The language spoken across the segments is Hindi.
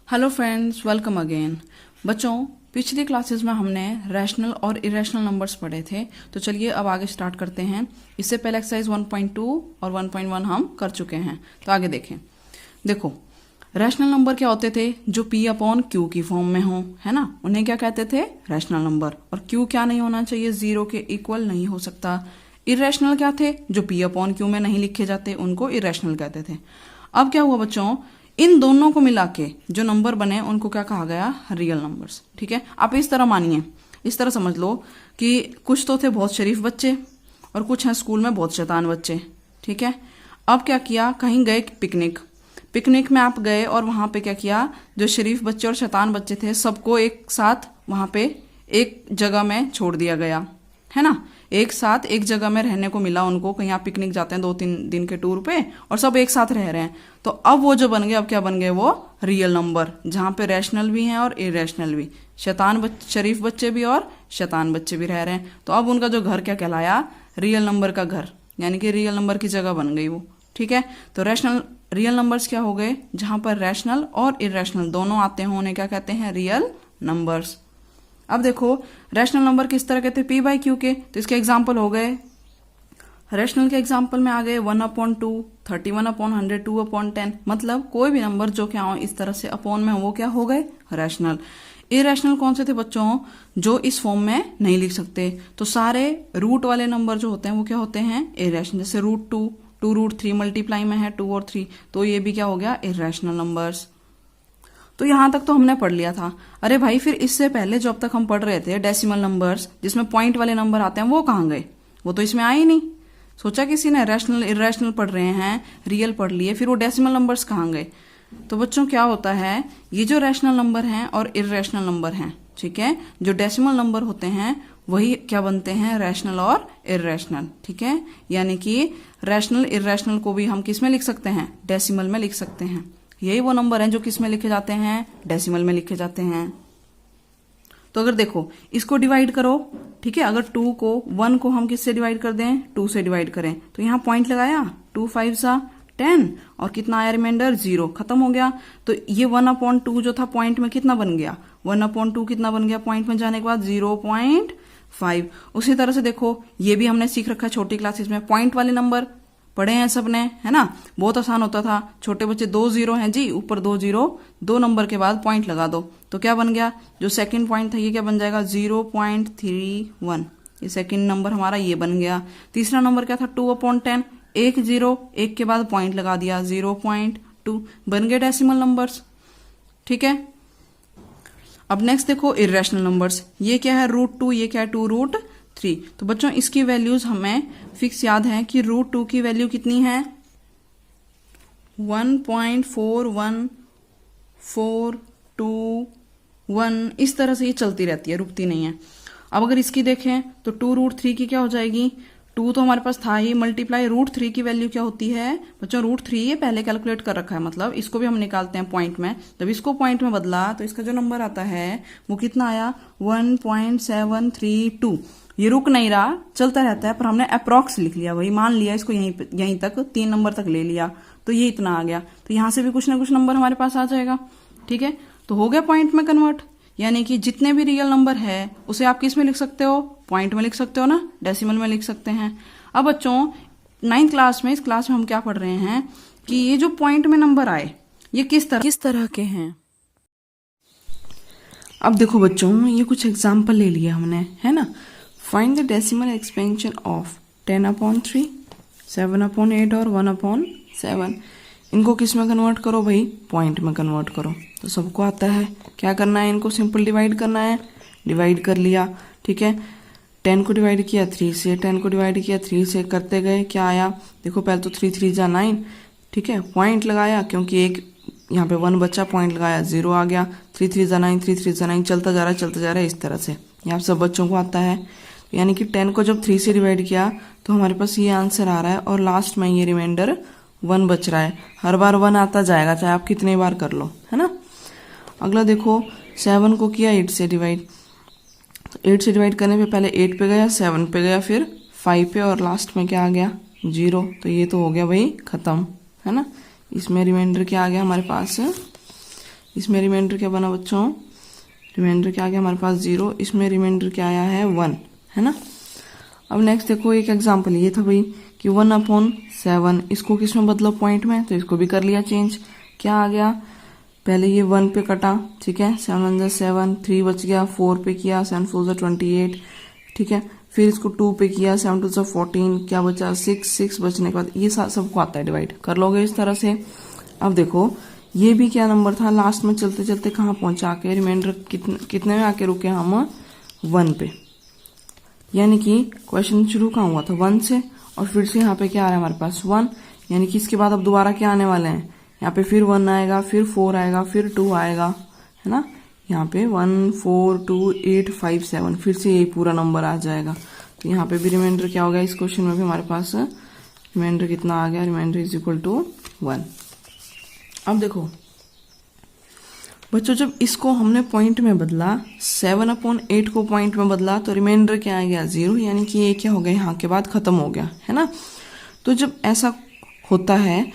Hello friends, welcome again. बच्चों, पिछली क्लासेस में हमने रैशनल और इरेशनल नंबर्स पढ़े थे, तो चलिए अब आगे स्टार्ट करते हैं। इससे पहले एक्सरसाइज 1.2 और 1.1 हम कर चुके हैं, तो आगे देखें। देखो, रैशनल नंबर क्या होते थे? जो P अपॉन Q की फॉर्म में हो, है ना, उन्हें क्या कहते थे? Rational number. और Q क्या नहीं होना चाहिए? 0 के इक्वल नहीं हो सकता। इरेशनल क्या थे? जो P अपॉन Q में नहीं लिखे जाते, उनको इरेशनल कहते थे। अब क्या हुआ बच्चों, इन दोनों को मिला के जो नंबर बने उनको क्या कहा गया? Real numbers. ठीक है, आप इस तरह मानिए, इस तरह समझ लो कि कुछ तो थे बहुत शरीफ बच्चे और कुछ हैं स्कूल में बहुत शैतान बच्चे। ठीक है, अब क्या किया, कहीं गए पिकनिक में आप गए और वहां पे क्या किया, जो शरीफ बच्चे और शैतान बच्चे थे सबको एक साथ वहां पे एक जगह में छोड़ दिया गया, है ना। एक साथ एक जगह में रहने को मिला उनको। कहीं आप पिकनिक जाते हैं 2-3 दिन के टूर पे और सब एक साथ रह रहे हैं, तो अब वो जो बन गए, अब क्या बन गए? वो रियल नंबर, जहां पे रैशनल भी हैं और इरेशनल भी, शरीफ बच्चे भी और शैतान बच्चे भी रह रहे हैं। तो अब उनका जो घर क्या कहलाया? रियल नंबर का घर, यानी कि रियल नंबर की जगह बन गई वो। ठीक है, तो रियल नंबर्स क्या हो गए? जहां पर रैशनल और इरेशनल दोनों आते हैं उन्हें क्या कहते हैं? Real numbers. अब देखो, रैशनल नंबर किस तरह कहते हैं? P बाई Q के। तो इसके एग्जाम्पल हो गए, रैशनल के एग्जाम्पल में आ गए 1/2, 31/100, 2/10। मतलब कोई भी नंबर जो क्या हो इस तरह से अपॉन में, वो क्या हो गए? रैशनल। इरेशनल कौन से थे बच्चों? जो इस फॉर्म में नहीं लिख सकते। तो सारे रूट वाले नंबर जो होते हैं वो क्या होते हैं? इरेशनल। जैसे √2 √3 मल्टीप्लाई में है 2 और 3, तो ये भी क्या हो गया? Irrational numbers. तो यहां तक तो हमने पढ़ लिया था। अरे भाई, फिर इससे पहले जो अब तक हम पढ़ रहे थे डेसिमल नंबर्स, जिसमें पॉइंट वाले नंबर आते हैं, वो कहाँ गए? वो तो इसमें आए ही नहीं। सोचा किसी ने रैशनल इरेशनल पढ़ रहे हैं, रियल पढ़ लिए, फिर वो डेसिमल नंबर्स कहाँ गए? तो बच्चों क्या होता है, ये जो रैशनल नंबर हैं और इरेशनल नंबर हैं, ठीक है, जो डेसिमल नंबर होते हैं वही क्या बनते हैं? रैशनल और इरेशनल। ठीक है, यानी कि रैशनल इरेशनल को भी हम किस में लिख सकते हैं? डेसिमल में लिख सकते हैं। यही वो नंबर हैं जो किस में लिखे जाते हैं? डेसिमल में लिखे जाते हैं। तो अगर देखो, इसको डिवाइड करो, ठीक है, अगर 1 को हम किससे डिवाइड कर दें? 2 से डिवाइड करें, तो यहां पॉइंट लगाया, 2 5 10, और कितना आया रिमाइंडर? 0। खत्म हो गया। तो ये 1/2 जो था पॉइंट में कितना बन गया? 1/2 कितना बन गया पॉइंट में जाने के बाद? 0.5। उसी तरह से देखो, ये भी हमने सीख रखा है छोटी क्लासेस में, पॉइंट वाले नंबर पढ़े हैं सबने, है ना। बहुत आसान होता था। छोटे बच्चे 2 0 हैं जी, ऊपर 2 0, 2 नंबर के बाद पॉइंट लगा दो, तो क्या बन गया? जो सेकंड पॉइंट था ये क्या बन जाएगा? 0.31। ये सेकंड नंबर हमारा ये बन गया। तीसरा नंबर क्या था? 2/10, 1 0, 1 के बाद पॉइंट लगा दिया, 0.2। बन गए डेसिमल नंबर्स। ठीक है, अब नेक्स्ट देखो इरेशनल नंबर्स। ये क्या है? √2, ये क्या है? 2√3। तो बच्चों इसकी वैल्यूज हमें फिक्स याद है कि √2 की वैल्यू कितनी है? 1.41421। इस तरह से ये चलती रहती है, रुकती नहीं है। अब अगर इसकी देखें तो 2√3 की क्या हो जाएगी? 2 तो हमारे पास था ही, मल्टीप्लाई √3 की वैल्यू क्या होती है बच्चों? √3 ये पहले कैलकुलेट कर रखा है, मतलब इसको भी हम निकालते हैं पॉइंट में। जब इसको पॉइंट में बदला तो इसका जो नंबर आता है वो कितना आया? 1.732। ये रुक नहीं रहा, चलता रहता है, पर हमने अप्रॉक्स लिख लिया, वही मान लिया इसको, यहीं तक 3 नंबर तक ले लिया, तो ये इतना आ गया। तो यहां से भी कुछ ना कुछ नंबर हमारे पास आ जाएगा। ठीक है, तो हो गया पॉइंट में कन्वर्ट। यानी कि जितने भी रियल नंबर है उसे आप किस में लिख सकते हो? पॉइंट में लिख सकते हो ना, डेसिमल में लिख सकते हैं। अब बच्चों 9th क्लास में, इस क्लास में हम क्या पढ़ रहे हैं कि ये जो पॉइंट में नंबर आए ये किस तरह के हैं। अब देखो बच्चों, ये कुछ एग्जाम्पल ले लिया हमने, है ना। Find the decimal expansion of 10/3, 7/8 और 1/7। इनको किस में कन्वर्ट करो भाई? पॉइंट में कन्वर्ट करो। तो सबको आता है, क्या करना है? इनको सिंपल डिवाइड करना है। डिवाइड कर लिया, ठीक है। 10 को डिवाइड किया 3 से, 10 को डिवाइड किया 3 से, करते गए, क्या आया? देखो पहले तो 3 3 जा 9, ठीक है, पॉइंट लगाया, क्योंकि एक यहाँ पे 1 बच्चा, पॉइंट लगाया, 0 आ गया। 3 3 जा 9, 3 3 जा 9, चलता जा रहा है इस तरह से। यहाँ सब बच्चों को आता है। यानी कि 10 को जब 3 से डिवाइड किया तो हमारे पास ये आंसर आ रहा है, और लास्ट में ये रिमाइंडर 1 बच रहा है। हर बार 1 आता जाएगा, चाहे आप कितने बार कर लो, है ना। अगला देखो, 7 को किया 8 से डिवाइड। 8 से डिवाइड करने पे पहले 8 पे गया, 7 पे गया, फिर 5 पे, और लास्ट में क्या आ गया? 0। तो ये तो हो गया भाई खत्म, है ना। इसमें रिमाइंडर क्या आ गया हमारे पास? इसमें रिमाइंडर क्या बना बच्चों, रिमाइंडर क्या आ गया हमारे पास 0, इसमें रिमाइंडर क्या आया है 1, है ना। अब नेक्स्ट देखो एक एग्जांपल ये था भाई कि 1/7, इसको किस में बदलो, पॉइंट में, तो इसको भी कर लिया चेंज। क्या आ गया, पहले ये 1 पे कटा, ठीक है, 7 × 7, 3 बच गया, 4 पे किया, 7 × 4 = 28, ठीक है, फिर इसको 2 पे किया, 7 × 2 = 14, क्या बचा 6 बचने के बाद ये सबको आता है डिवाइड, कर लोगे इस तरह से। अब देखो ये भी क्या नंबर था, लास्ट में चलते चलते कहाँ पहुंचा के रिमाइंडर कितने में आके रुके हम, 1 पे, यानी कि क्वेश्चन शुरू कहाँ हुआ था 1 से, और फिर से यहाँ पे क्या आ रहा है हमारे पास 1, यानी कि इसके बाद अब दोबारा क्या आने वाले हैं, यहाँ पे फिर 1 आएगा, फिर 4 आएगा, फिर 2 आएगा, है ना, यहाँ पे 1 4 2 8 5 7 फिर से यही पूरा नंबर आ जाएगा। तो यहाँ पे भी रिमाइंडर क्या हो गया, इस क्वेश्चन में भी हमारे पास रिमाइंडर कितना आ गया, रिमाइंडर = 1। अब देखो बच्चों जब इसको हमने पॉइंट में बदला, 7/8 को पॉइंट में बदला, तो रिमाइंडर क्या आ गया 0, यानी कि ये क्या हो गया यहाँ के बाद खत्म हो गया, है ना। तो जब ऐसा होता है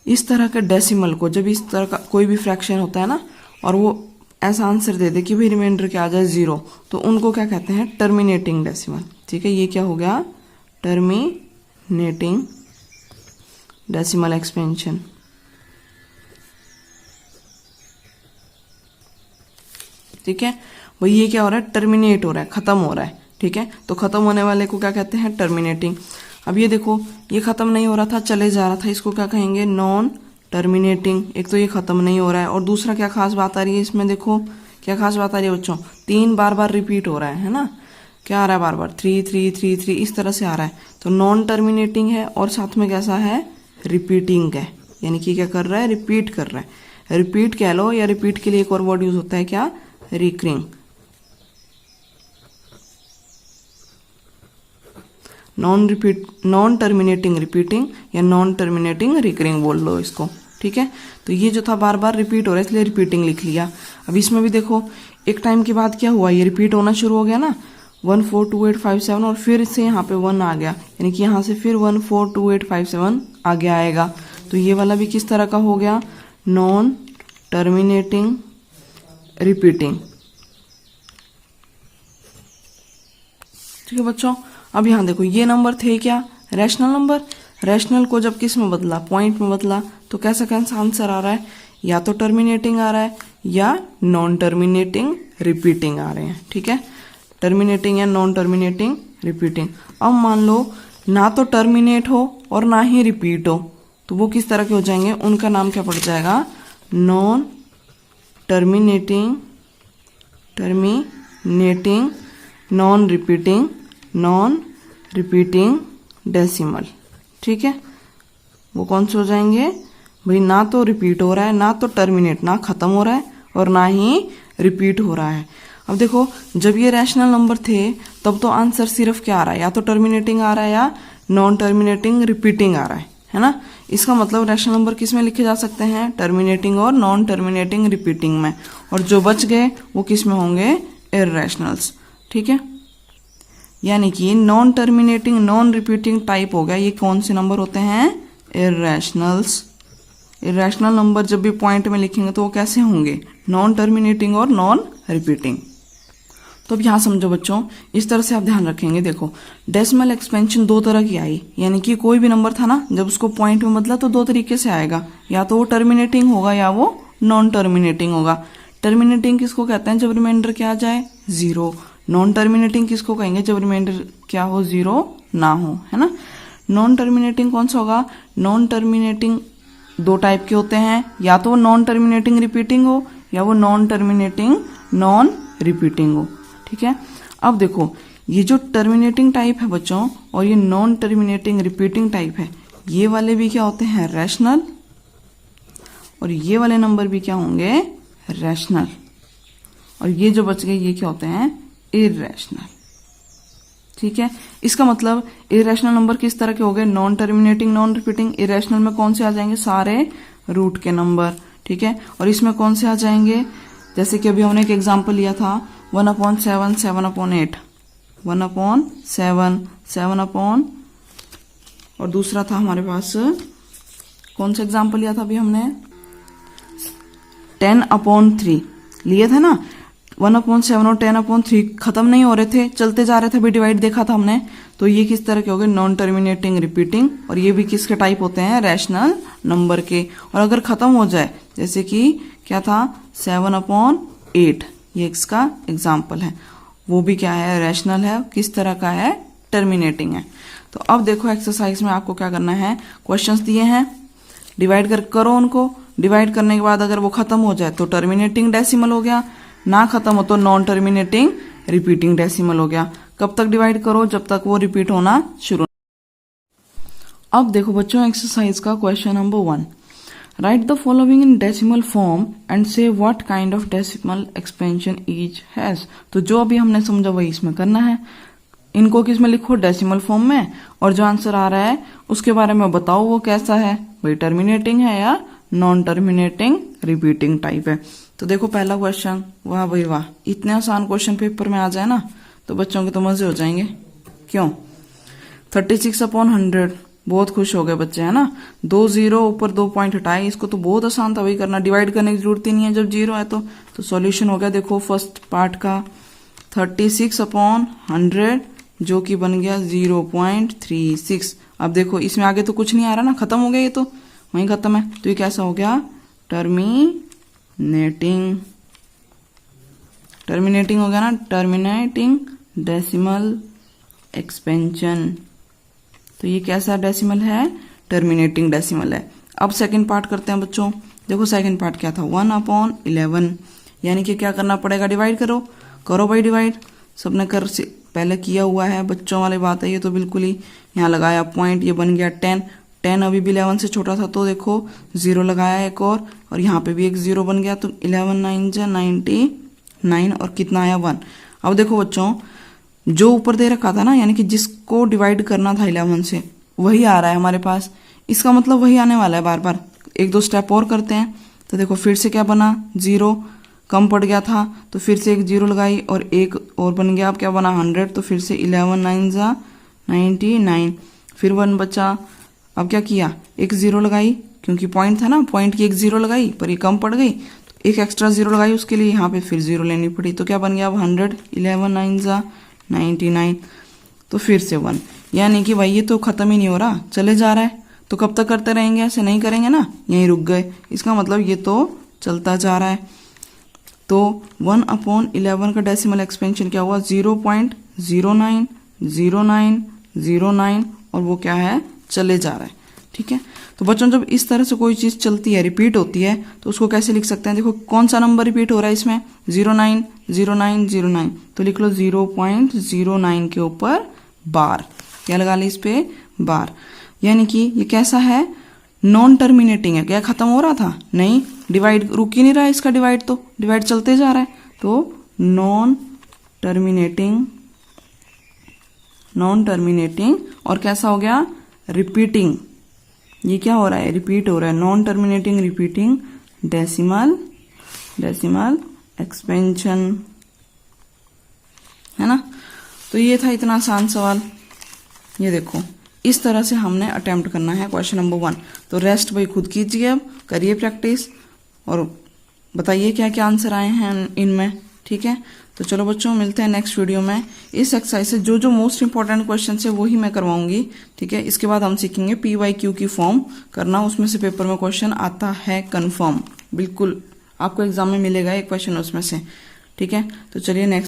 इस तरह के डेसिमल को, जब इस तरह का कोई भी फ्रैक्शन होता है ना और वो ऐसा आंसर दे दे कि भाई रिमाइंडर क्या आ जाए 0, तो उनको क्या कहते हैं, टर्मिनेटिंग डेसिमल, ठीक है। ये क्या हो गया, टर्मिनेटिंग डेसिमल एक्सपेंशन। ठीक है भाई, ये क्या हो रहा है, टर्मिनेट हो रहा है, खत्म हो रहा है, ठीक है, तो खत्म होने वाले को क्या कहते हैं, टर्मिनेटिंग। अब ये देखो ये खत्म नहीं हो रहा था, चले जा रहा था, इसको क्या कहेंगे, नॉन टर्मिनेटिंग। एक तो ये खत्म नहीं हो रहा है, और दूसरा क्या खास बात आ रही है इसमें, देखो क्या खास बात आ रही है बच्चों, 3 बार रिपीट हो रहा है ना, क्या आ रहा है बार बार 3 3 3 3 इस तरह से आ रहा है, तो नॉन टर्मिनेटिंग है, और साथ में कैसा है, रिपीटिंग है, यानी कि क्या कर रहा है, रिपीट कर रहा है, रिपीट कह लो, या रिपीट के लिए एक और वर्ड यूज होता है क्या, रिकरिंग। नॉन टर्मिनेटिंग रिपीटिंग या नॉन टर्मिनेटिंग रिकरिंग बोल लो इसको, ठीक है। तो ये जो था बार बार रिपीट हो रहा है, इसलिए रिपीटिंग लिख लिया। अब इसमें भी देखो एक टाइम के बाद क्या हुआ, ये रिपीट होना शुरू हो गया ना, 1 4 2 8 5 7, और फिर से यहाँ पे 1 आ गया, यानी कि यहाँ से फिर 1 4 2 8 5 7 आगे आएगा। तो ये वाला भी किस तरह का हो गया, नॉन टर्मिनेटिंग रिपीटिंग, ठीक है बच्चों। अब यहाँ देखो ये नंबर थे क्या, रैशनल नंबर, रैशनल को जब किस में बदला, पॉइंट में बदला, तो कैसा कैसा आंसर आ रहा है, या तो टर्मिनेटिंग आ रहा है या नॉन टर्मिनेटिंग रिपीटिंग आ रहे हैं, ठीक है, टर्मिनेटिंग या नॉन टर्मिनेटिंग रिपीटिंग। अब मान लो ना तो टर्मिनेट हो और ना ही रिपीट हो, तो वो किस तरह के हो जाएंगे, उनका नाम क्या पड़ जाएगा, non terminating non repeating decimal, ठीक है। वो कौन से हो जाएंगे भाई, ना तो रिपीट हो रहा है, ना तो टर्मिनेट, ना खत्म हो रहा है, और ना ही रिपीट हो रहा है। अब देखो जब ये रैशनल नंबर थे तब तो आंसर सिर्फ क्या आ रहा है, या तो टर्मिनेटिंग आ रहा है या नॉन टर्मिनेटिंग रिपीटिंग आ रहा है ना। इसका मतलब रैशनल नंबर किस में लिखे जा सकते हैं, टर्मिनेटिंग और नॉन टर्मिनेटिंग रिपीटिंग में, और जो बच गए वो किस में होंगे, इररेशनल्स, ठीक है। यानी कि non terminating non repeating type हो गया, ये कौन से नंबर होते हैं, इररेशनल्स। इररेशनल नंबर जब भी पॉइंट में लिखेंगे तो वो कैसे होंगे, नॉन टर्मिनेटिंग और नॉन रिपीटिंग। तो अब यहाँ समझो बच्चों, इस तरह से आप ध्यान रखेंगे। देखो डेसिमल एक्सपेंशन 2 तरह की आई, यानी कि कोई भी नंबर था ना, जब उसको पॉइंट में बदला तो 2 तरीके से आएगा, या तो वो टर्मिनेटिंग होगा या वो नॉन टर्मिनेटिंग होगा। टर्मिनेटिंग किसको कहते हैं, जब रिमाइंडर क्या आ जाए 0। नॉन टर्मिनेटिंग किसको कहेंगे, जब रिमाइंडर क्या हो 0 ना हो, है ना। नॉन टर्मिनेटिंग कौन सा होगा, नॉन टर्मिनेटिंग 2 टाइप के होते हैं, या तो वो नॉन टर्मिनेटिंग रिपीटिंग हो या वो नॉन टर्मिनेटिंग नॉन रिपीटिंग हो, ठीक है। अब देखो ये जो टर्मिनेटिंग टाइप है बच्चों और ये नॉन टर्मिनेटिंग रिपीटिंग टाइप है, ये वाले भी क्या होते हैं, रैशनल, और ये वाले नंबर भी क्या होंगे, रैशनल, और ये जो बच गए ये क्या होते हैं, इररेशनल, ठीक है। इसका मतलब इररेशनल नंबर किस तरह के हो गए, non terminating non repeating. Irrational में कौन से आ जाएंगे, सारे रूट के नंबर, ठीक है। और इसमें कौन से आ जाएंगे, जैसे कि अभी हमने एक एग्जांपल लिया था 1/7 7/8, 1/7 7/, और दूसरा था हमारे पास कौन सा एग्जांपल लिया था अभी हमने, 10/3 लिए थे ना, 1/7 और 10/3 खत्म नहीं हो रहे थे, चलते जा रहे थे, अभी डिवाइड देखा था हमने। तो ये किस तरह के हो गए, नॉन टर्मिनेटिंग रिपीटिंग, और ये भी किसके टाइप होते हैं, रैशनल नंबर के। और अगर खत्म हो जाए, जैसे कि क्या था 7/8, ये इसका एग्जाम्पल है, वो भी क्या है, रैशनल है, किस तरह का है, टर्मिनेटिंग है। तो अब देखो एक्सरसाइज में आपको क्या करना है, क्वेश्चंस दिए हैं, डिवाइड करो उनको, डिवाइड करने के बाद अगर वो खत्म हो जाए तो टर्मिनेटिंग डेसिमल हो गया, ना खत्म हो तो नॉन टर्मिनेटिंग रिपीटिंग डेसिमल हो गया। कब तक डिवाइड करो, जब तक वो रिपीट होना शुरू। अब देखो बच्चों एक्सरसाइज का question number 1, write the following in decimal form and say what kind of decimal expansion each has. तो जो अभी हमने समझा वही इसमें करना है, इनको किस में लिखो, डेसिमल फॉर्म में, और जो आंसर आ रहा है उसके बारे में बताओ वो कैसा है, भाई टर्मिनेटिंग है या नॉन टर्मिनेटिंग रिपीटिंग टाइप है। तो देखो पहला क्वेश्चन, वाह भाई वाह, इतने आसान क्वेश्चन पेपर में आ जाए ना तो बच्चों के तो मजे हो जाएंगे। क्यों, 36/100, बहुत खुश हो गए बच्चे, है ना। 2 0 ऊपर 2 पॉइंट हटाए, इसको तो बहुत आसान था, वही करना, डिवाइड करने की जरूरत ही नहीं है जब 0 है तो सॉल्यूशन हो गया। देखो फर्स्ट पार्ट का 36/100 जो कि बन गया 0.36। अब देखो इसमें आगे तो कुछ नहीं आ रहा ना, खत्म हो गया, ये तो वहीं खत्म है, तो ये कैसा हो गया, टर्मिनेटिंग हो गया ना, टर्मिनेटिंग डेसिमल एक्सपेंशन। तो ये कैसा डेसिमल है, टर्मिनेटिंग डेसिमल है। अब सेकंड पार्ट करते हैं बच्चों। देखो सेकंड पार्ट क्या था, 1/11, यानी कि क्या करना पड़ेगा, डिवाइड करो भाई डिवाइड, सबने पहले किया हुआ है, बच्चों वाली बात है ये तो बिल्कुल ही। यहाँ लगाया पॉइंट, ये बन गया 10 अभी भी 11 से छोटा था, तो देखो 0 लगाया एक और यहाँ पे भी एक 0 बन गया, तो 11 9 जा 99, और कितना आया 1। अब देखो बच्चों जो ऊपर दे रखा था ना, यानी कि जिसको डिवाइड करना था 11 से, वही आ रहा है हमारे पास, इसका मतलब वही आने वाला है बार बार। 1-2 स्टेप और करते हैं, तो देखो फिर से क्या बना, 0 कम पड़ गया था, तो फिर से एक 0 लगाई और एक और बन गया, अब क्या बना 100, तो फिर से 11 9 जा 99, फिर 1 बचा। अब क्या किया, एक 0 लगाई, क्योंकि पॉइंट था ना, पॉइंट की एक 0 लगाई पर ये कम पड़ गई, तो एक एक्स्ट्रा 0 लगाई, उसके लिए यहाँ पे फिर 0 लेनी पड़ी, तो क्या बन गया अब 100, 11 9 जा 99, तो फिर से 1। यानी कि भाई ये तो खत्म ही नहीं हो रहा, चले जा रहा है, तो कब तक करते रहेंगे, ऐसे नहीं करेंगे ना, यहीं रुक गए, इसका मतलब ये तो चलता जा रहा है। तो 1/11 का डेसिमल एक्सपेंशन क्या हुआ, 0.090909, और वो क्या है, चले जा रहा है। ठीक है, तो बच्चों जब इस तरह से कोई चीज चलती है, रिपीट होती है, तो उसको कैसे लिख सकते हैं, देखो कौन सा नंबर रिपीट हो रहा है इसमें, 090909, तो लिख लो 0.09 के ऊपर बार, क्या लगा ली इस पे, बार। यानी कि ये कैसा है, नॉन टर्मिनेटिंग है, क्या खत्म हो रहा था, नहीं, डिवाइड रुक ही नहीं रहा है इसका, डिवाइड चलते जा रहा है, तो नॉन टर्मिनेटिंग, और कैसा हो गया, रिपीटिंग, ये क्या हो रहा है, रिपीट हो रहा है, non terminating repeating decimal expansion, है ना। तो ये था इतना आसान सवाल, ये देखो इस तरह से हमने अटेम्प्ट करना है क्वेश्चन नंबर 1। तो रेस्ट भाई खुद कीजिए, अब करिए प्रैक्टिस और बताइए क्या क्या आंसर आए हैं इनमें। ठीक है, तो चलो बच्चों मिलते हैं नेक्स्ट वीडियो में। इस एक्सरसाइज से जो जो मोस्ट इंपॉर्टेंट क्वेश्चन है वो ही मैं करवाऊंगी। ठीक है, इसके बाद हम सीखेंगे PYQ की फॉर्म करना, उसमें से पेपर में क्वेश्चन आता है कंफर्म, बिल्कुल आपको एग्जाम में मिलेगा एक क्वेश्चन उसमें से। ठीक है, तो चलिए नेक्स्ट